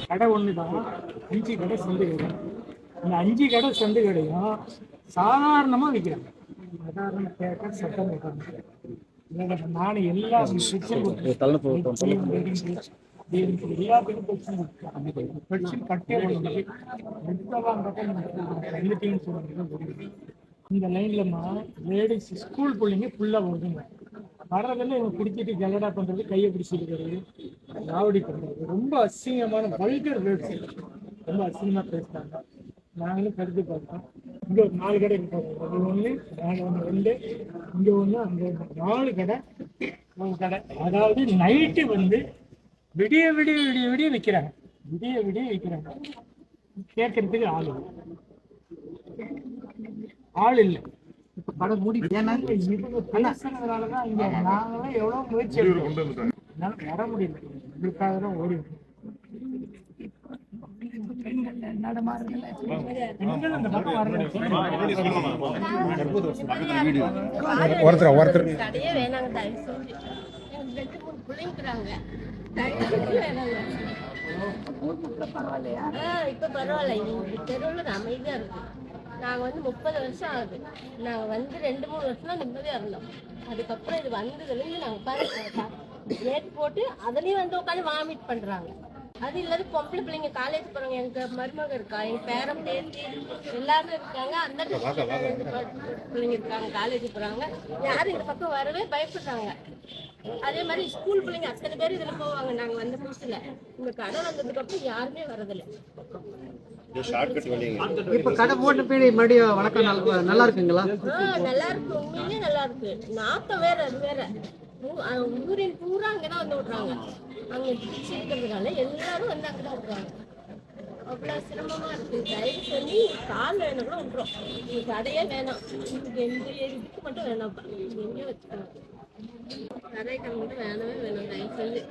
கடை ஒன்று தான், 5 கடை சந்து கடை. இந்த 5 கடை சந்து கடையும் சாதாரணமாக விற்கிறாங்க. சாதாரண பேக்கர் சட்டம் வைக்கிறாங்க. நான் எல்லா எல்லா பெட்ஷீட் கட்டே இந்த லைன்லமா லேடிஸ் ஸ்கூல் பிள்ளைங்க ஃபுல்லாக வருதுங்க. வர்றதில் இவங்க குடிச்சிட்டு கலடா பண்ணுறது, கையை பிடிச்சிருக்கிறது, ராவடி பண்ணுறது, ரொம்ப அசிங்கமான வல்கர் வேர்ட்ஸ், ரொம்ப அசிங்கமாக பேசுகிறாங்க. நாங்களும் கருத்து பார்த்தோம். இங்கே ஒரு 4 கடை இருக்காங்க. அது ஒன்று, நாங்கள் ஒன்று 2, இங்கே ஒன்று, அங்கே 4 கடை. 3 கடை. அதாவது நைட்டு வந்து விடிய விடிய விடிய விடிய விற்கிறாங்க. விடிய விடிய விற்கிறாங்க. கேட்கறதுக்கு ஆள் இல்லை. இப்போ கடை மூடி இவங்க பேசுறதுனாலதான் இங்க நாங்களாம் எவ்வளோ முயற்சி எடுக்கிறோம், வர முடியல. இதுக்காக தான் ஓடி இப்ப பரவாயில்ல. தெருவில் அமைதியா இருக்கு. நாங்கள் வந்து 30 வருஷம் ஆகுது. நாங்கள் வந்து 2-3 வருஷம் தான் நிம்மதியாக இருந்தோம். அதுக்கப்புறம் இது வந்ததுலேருந்து நாங்கள் உட்காந்து கேட் போட்டு அதுலேயும் வந்து உட்காந்து வாமிட் பண்ணுறாங்க. அது இல்லாத பொம்பளை பிள்ளைங்க காலேஜ் போகிறவங்க, எங்கள் மருமக இருக்கா, எங்கள் பேரம் பேத்தி எல்லாரும் இருக்காங்க. அந்த பிள்ளைங்க இருக்காங்க, காலேஜ் போகிறாங்க. யாரும் இந்த பக்கம் வரவே பயப்படுறாங்க. அதே மாதிரி ஸ்கூல் பிள்ளைங்க அத்தனை பேர் இதில் போவாங்க. நாங்கள் வந்த புதுசில் இந்த கடை வந்ததுக்கு அப்புறம் யாருமே வரதில்லை. இப்ப கடை போட்ட பீடி மறுபடியும் வணக்கம் நல்லா இருக்குங்களா? நல்லா இருக்கு, உண்மையிலே நல்லா இருக்கு. நாத்தம் வேற, அது வேற. ஊரின் பூரா அங்கதான் வந்து விடுறாங்க. அங்க இருக்கிறதுனால எல்லாரும் வந்து அங்கதான் விடுறாங்க. அவ்வளவு சிரமமா இருக்கு. தயவு பண்ணி கால் வேணும் கூட விட்டுறோம். உங்களுக்கு கடையே வேணாம், உங்களுக்கு எந்த இதுக்கு மட்டும் வேணாம்ப்பா, எங்கேயும் வச்சுக்கணும். கடைகள் மட்டும் வேணவே வேணும் தயவு சொல்லி.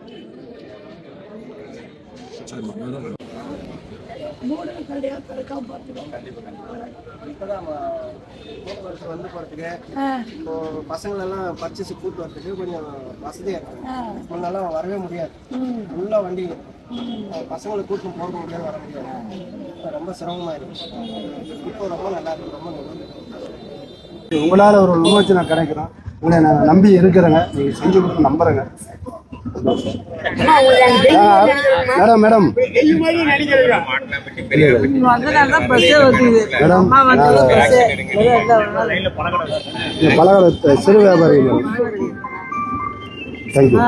போக்குவரத்து வந்து போகிறதுக்கு இப்போ பசங்களெல்லாம் பர்ச்சேஸ் கூட்டு வரதுக்கு கொஞ்சம் வசதியாக இருக்கும். முன்னெல்லாம் வரவே முடியாது, ஃபுல்லாக வண்டி பசங்களை கூட்டு போக முடியாது, வர முடியாது, ரொம்ப சிரமமாக இருக்கும். இப்போ ரொம்ப நல்லா இருக்கும், ரொம்ப நல்லா. உங்களால் ஒரு விமோச்சனம் கிடைக்கிறோம். உங்களை நான் நம்பி இருக்கிறேங்க, நீங்கள் செஞ்சு கொடுத்து நம்புறேங்க. மேடம் மேடம் பலகார சிறு வியாபாரி மேடம். தேங்க்யூ.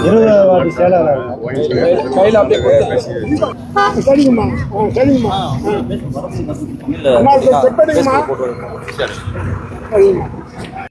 20 வாட்டி சேலம் கையில் அப்படியே சரிங்கம்மா, சரிங்கம்மா, சரிங்கம்மா.